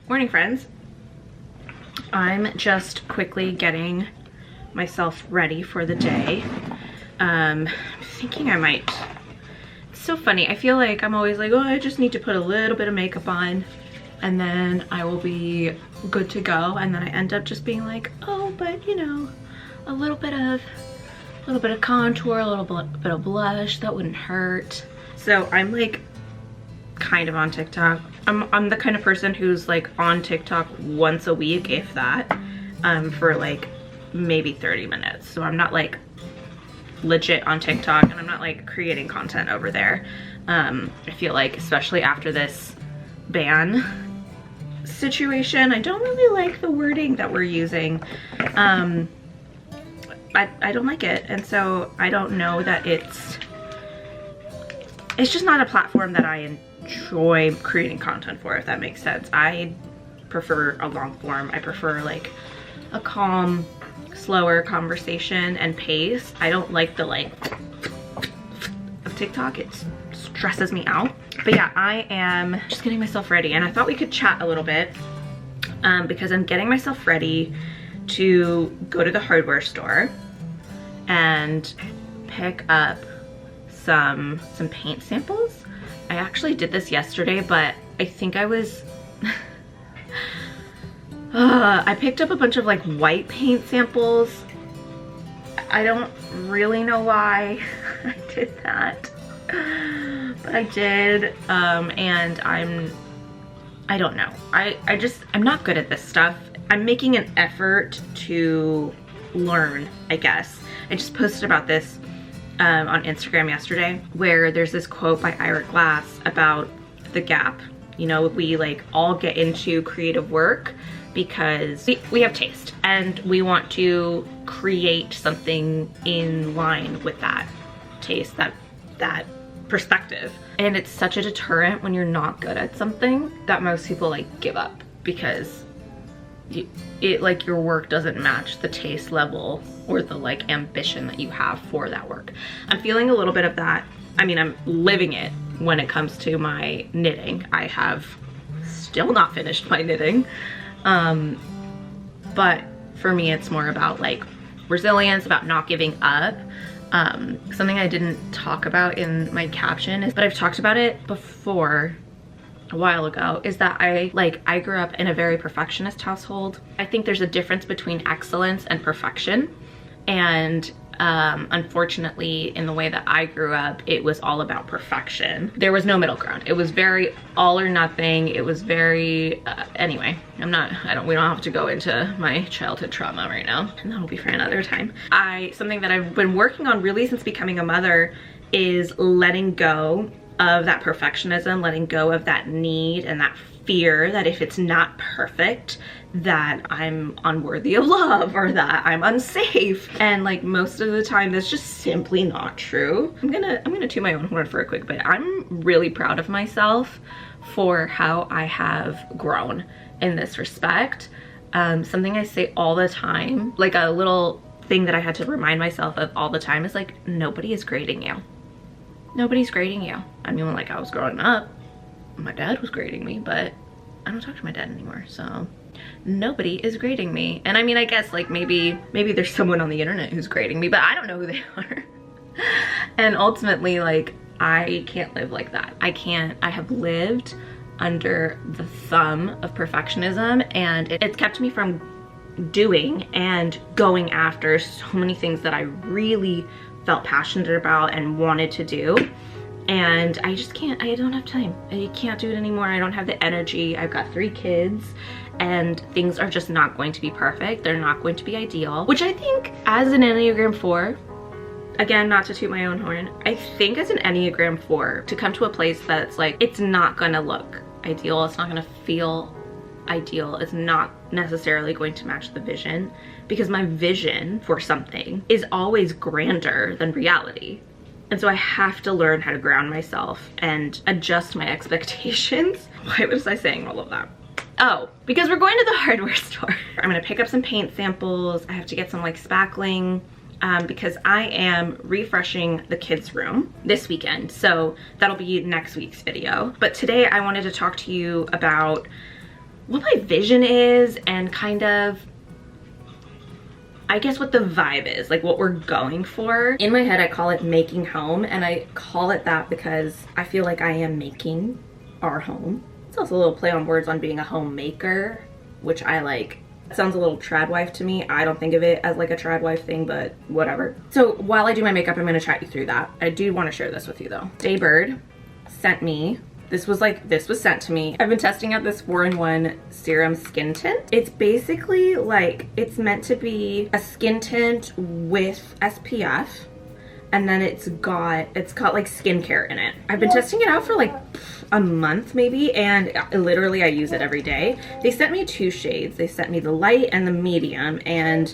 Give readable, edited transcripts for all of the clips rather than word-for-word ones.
Morning, friends. I'm just quickly getting myself ready for the day. I'm thinking I might, it's so funny. I feel like I'm always like, oh, I just need to put a little bit of makeup on and then I will be good to go. And then I end up just being like, oh, but you know, a little bit of contour, a little bit of blush, that wouldn't hurt. So I'm like kind of on TikTok. I'm the kind of person who's like on TikTok once a week, if that, for like maybe 30 minutes. So I'm not like legit on TikTok and I'm not like creating content over there. I feel like, especially after this ban situation, I don't really like the wording that we're using. I don't like it, and so I don't know that it's just not a platform that I enjoy creating content for, if that makes sense. I prefer a long form. I prefer like a calm, slower conversation and pace. I don't like the like of TikTok. It stresses me out. But yeah, I am just getting myself ready, and I thought we could chat a little bit because I'm getting myself ready to go to the hardware store and pick up some paint samples. I actually did this yesterday, but I think I was I picked up a bunch of like white paint samples. I don't really know why I did that, but I did, and I don't know. I'm not good at this stuff. I'm making an effort to learn, I guess. I just posted about this on Instagram yesterday, where there's this quote by Ira Glass about the gap. You know, we like all get into creative work because we have taste and we want to create something in line with that taste, that perspective. And it's such a deterrent when you're not good at something that most people like give up because like your work doesn't match the taste level or the like ambition that you have for that work. I'm feeling a little bit of that. I mean, I'm living it when it comes to my knitting. I have still not finished my knitting. But for me, it's more about like resilience, about not giving up. Something I didn't talk about in my caption is, but I've talked about it before a while ago, is that I grew up in a very perfectionist household. I think there's a difference between excellence and perfection. And unfortunately, in the way that I grew up, it was all about perfection. There was no middle ground. It was very all or nothing. It was very, anyway, we don't have to go into my childhood trauma right now, and that'll be for another time. Something that I've been working on really since becoming a mother is letting go of that perfectionism, letting go of that need and that fear that if it's not perfect, that I'm unworthy of love or that I'm unsafe. And like most of the time, that's just simply not true. I'm gonna toot my own horn for a quick bit. I'm really proud of myself for how I have grown in this respect. Something I say all the time, like a little thing that I had to remind myself of all the time, is like, nobody is grading you. Nobody's grading you. I mean, when like I was growing up, my dad was grading me, but I don't talk to my dad anymore, so nobody is grading me. And I mean, I guess like maybe there's someone on the internet who's grading me, but I don't know who they are. And ultimately, like, I can't live like that. I have lived under the thumb of perfectionism, and it's kept me from doing and going after so many things that I really felt passionate about and wanted to do. And I just can't, I don't have time. I can't do it anymore. I don't have the energy. I've got 3 kids and things are just not going to be perfect. They're not going to be ideal, which I think as an Enneagram 4, again, not to toot my own horn, I think as an Enneagram 4, to come to a place that's like, it's not gonna look ideal, it's not gonna feel ideal, it's not necessarily going to match the vision, because my vision for something is always grander than reality. And so I have to learn how to ground myself and adjust my expectations. Why was I saying all of that? Oh, because we're going to the hardware store. I'm gonna pick up some paint samples. I have to get some like spackling because I am refreshing the kids' room this weekend. So that'll be next week's video. But today I wanted to talk to you about what my vision is and kind of, I guess, what the vibe is, like what we're going for. In my head, I call it making home, and I call it that because I feel like I am making our home. It's also a little play on words on being a homemaker, which I like. It sounds a little trad wife to me. I don't think of it as like a trad wife thing, but whatever. So while I do my makeup, I'm gonna chat you through that. I do wanna share this with you though. Daybird sent me, this was sent to me. I've been testing out this 4-in-1 serum skin tint. It's basically like, it's meant to be a skin tint with SPF, and then it's got like skincare in it. I've been testing it out for like a month maybe, and literally I use it every day. They sent me 2 shades. They sent me the light and the medium, and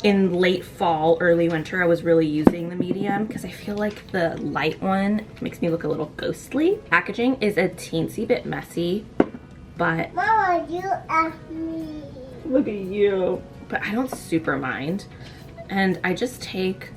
in late fall, early winter, I was really using the medium because I feel like the light one makes me look a little ghostly. Packaging is a teensy bit messy, but Mama, you asked me. Look at you. But I don't super mind, and I just take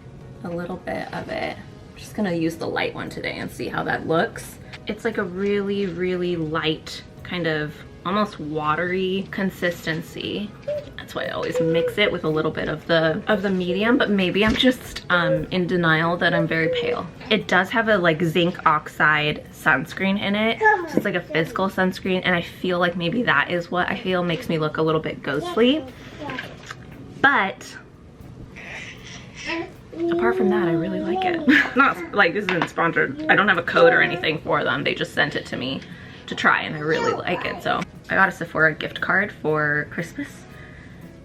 a little bit of it. I'm just gonna use the light one today and see how that looks. It's like a really, really light, kind of almost watery consistency. That's why I always mix it with a little bit of the medium, but maybe I'm just in denial that I'm very pale. It does have a like zinc oxide sunscreen in it, so it's like a physical sunscreen, and I feel like maybe that is what I feel makes me look a little bit ghostly. But apart from that, I really like it. Not like this isn't sponsored. I don't have a code or anything for them. They just sent it to me to try, and I really like it. So I got a Sephora gift card for Christmas,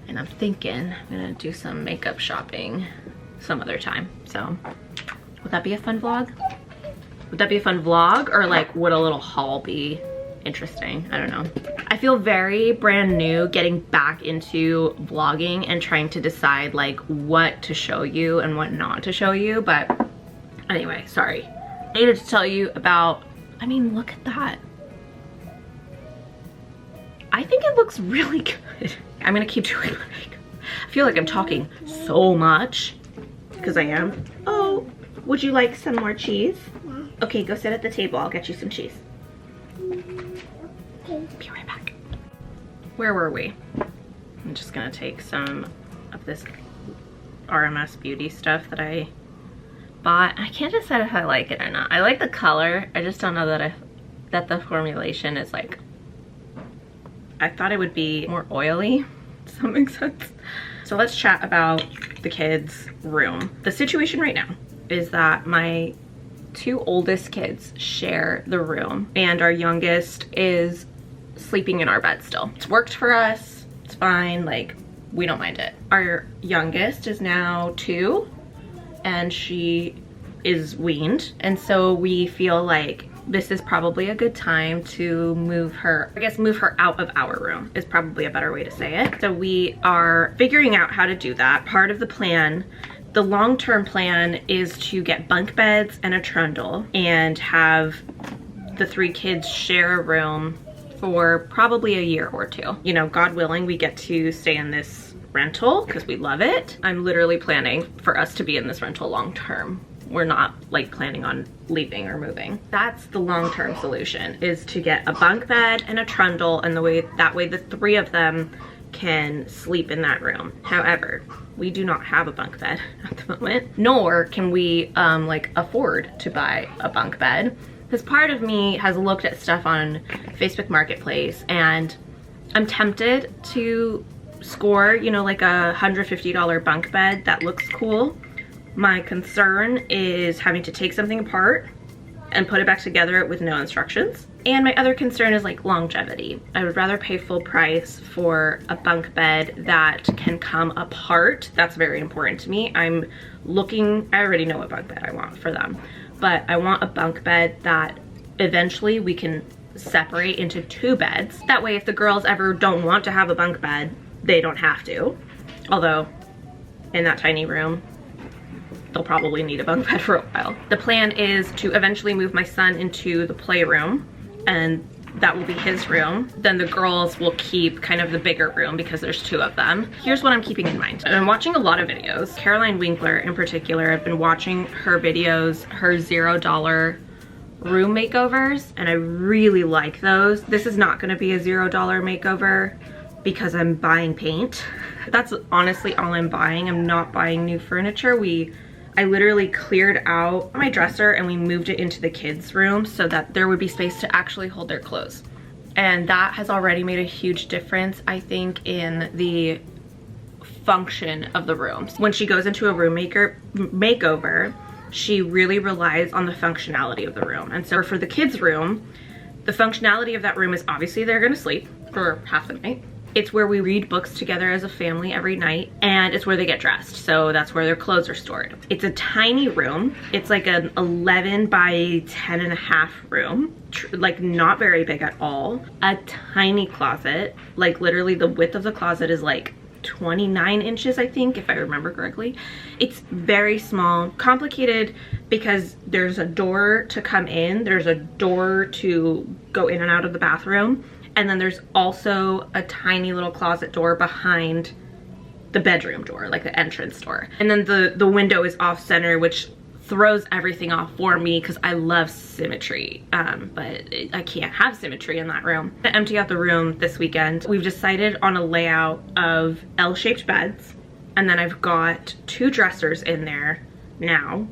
and I'm thinking I'm gonna do some makeup shopping some other time. So would that be a fun vlog? Would that be a fun vlog, or like would a little haul be interesting? I don't know. I feel very brand new getting back into vlogging and trying to decide like what to show you and what not to show you. But anyway, sorry. I needed to tell you about, I mean, look at that. I think it looks really good. I'm gonna keep doing my makeup. I feel like I'm talking so much, because I am. Oh, would you like some more cheese? Okay, go sit at the table. I'll get you some cheese. Be right back. Where were we? I'm just gonna take some of this RMS Beauty stuff that I bought. I can't decide if I like it or not. I like the color. I just don't know that the formulation is like, I thought it would be more oily. Does that make sense? So let's chat about the kids' room. The situation right now is that my 2 oldest kids share the room, and our youngest is sleeping in our bed still. It's worked for us. It's fine. Like, we don't mind it. Our youngest is now 2, and she is weaned, and so we feel like this is probably a good time to move her, I guess move her out of our room is probably a better way to say it. So we are figuring out how to do that. Part of the plan, the long-term plan, is to get bunk beds and a trundle and have the 3 kids share a room for probably a year or 2. You know, God willing, we get to stay in this rental because we love it. I'm literally planning for us to be in this rental long-term. We're not like planning on leaving or moving. That's the long-term solution, is to get a bunk bed and a trundle, and that way the 3 of them can sleep in that room. However, we do not have a bunk bed at the moment, nor can we like afford to buy a bunk bed, because part of me has looked at stuff on Facebook Marketplace, and I'm tempted to score, you know, like a $150 bunk bed that looks cool. My concern is having to take something apart and put it back together with no instructions. And my other concern is like longevity. I would rather pay full price for a bunk bed that can come apart. That's very important to me. I'm looking, I already know what bunk bed I want for them, but I want a bunk bed that eventually we can separate into 2 beds. That way if the girls ever don't want to have a bunk bed, they don't have to. Although in that tiny room, they'll probably need a bunk bed for a while. The plan is to eventually move my son into the playroom, and that will be his room. Then the girls will keep kind of the bigger room because there's 2 of them. Here's what I'm keeping in mind. I've been watching a lot of videos. Caroline Winkler in particular, I've been watching her videos, her $0 room makeovers, and I really like those. This is not gonna be a $0 makeover because I'm buying paint. That's honestly all I'm buying. I'm not buying new furniture. I literally cleared out my dresser and we moved it into the kids' room so that there would be space to actually hold their clothes. And that has already made a huge difference, I think, in the function of the rooms. When she goes into a room makeover, she really relies on the functionality of the room. And so for the kids' room, the functionality of that room is obviously they're gonna sleep for half the night. It's where we read books together as a family every night, and it's where they get dressed. So that's where their clothes are stored. It's a tiny room. It's like an 11 by 10.5 room, like not very big at all. A tiny closet, like literally the width of the closet is like 29 inches, I think, if I remember correctly. It's very small, complicated because there's a door to come in, there's a door to go in and out of the bathroom, and then there's also a tiny little closet door behind the bedroom door, like the entrance door. And then the window is off center, which throws everything off for me because I love symmetry, but I can't have symmetry in that room. I'm gonna empty out the room this weekend. We've decided on a layout of L-shaped beds, and then I've got 2 dressers in there now,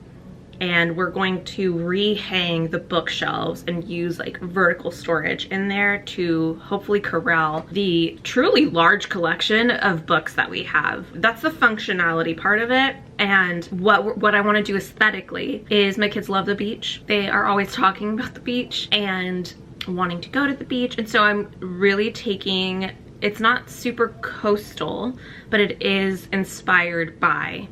and we're going to rehang the bookshelves and use like vertical storage in there to hopefully corral the truly large collection of books that we have. That's the functionality part of it. And what I want to do aesthetically is, my kids love the beach. They are always talking about the beach and wanting to go to the beach. And so I'm really taking, it's not super coastal, but it is inspired by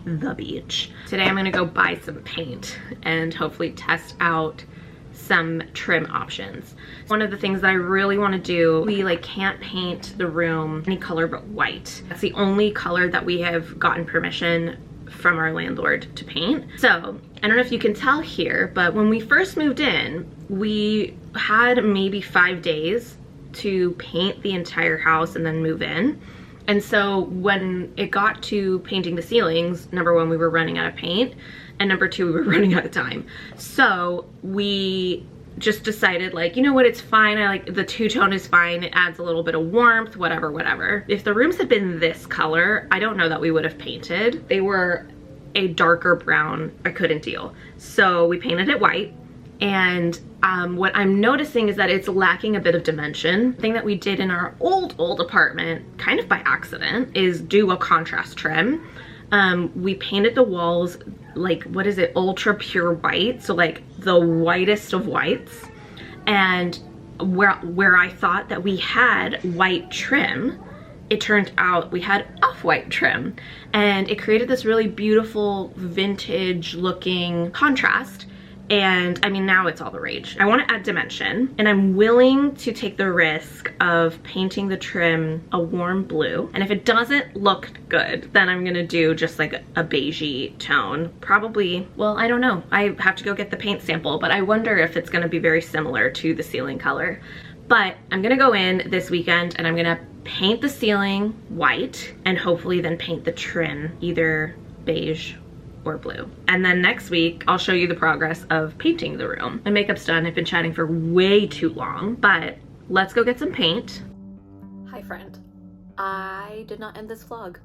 the beach. Today I'm gonna go buy some paint and hopefully test out some trim options. One of the things that I really want to do, we like can't paint the room any color but white. That's the only color that we have gotten permission from our landlord to paint. So I don't know if you can tell here, but when we first moved in, we had maybe 5 days to paint the entire house and then move in. And so when it got to painting the ceilings, number one, we were running out of paint, and number two, we were running out of time. So we just decided, like, you know what, it's fine. I like the two-tone is fine. It adds a little bit of warmth, whatever, whatever. If the rooms had been this color, I don't know that we would have painted. They were a darker brown. I couldn't deal. So we painted it white. And what I'm noticing is that it's lacking a bit of dimension. The thing that we did in our old apartment, kind of by accident, is do a contrast trim. We painted the walls like, what is it, ultra pure white, so like the whitest of whites. And where I thought that we had white trim, it turned out we had off-white trim, and it created this really beautiful vintage looking contrast. And I mean, now it's all the rage. I want to add dimension, and I'm willing to take the risk of painting the trim a warm blue. And if it doesn't look good, then I'm gonna do just like a beigey tone. Probably, well, I don't know. I have to go get the paint sample, but I wonder if it's gonna be very similar to the ceiling color. But I'm gonna go in this weekend and I'm gonna paint the ceiling white and hopefully then paint the trim either beige or blue. And then next week, I'll show you the progress of painting the room. My makeup's done. I've been chatting for way too long, but let's go get some paint. Hi friend, I did not end this vlog.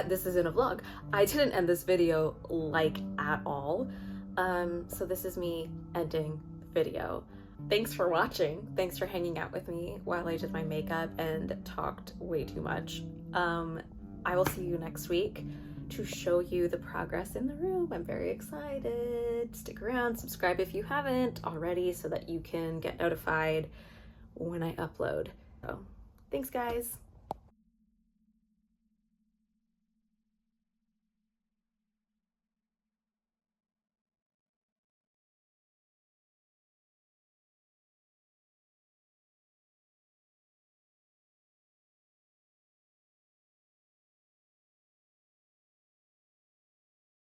This isn't a vlog. I didn't end this video like at all. So this is me ending the video. Thanks for watching. Thanks for hanging out with me while I did my makeup and talked way too much. I will see you next week to show you the progress in the room. I'm very excited. Stick around, subscribe if you haven't already so that you can get notified when I upload. So, thanks guys.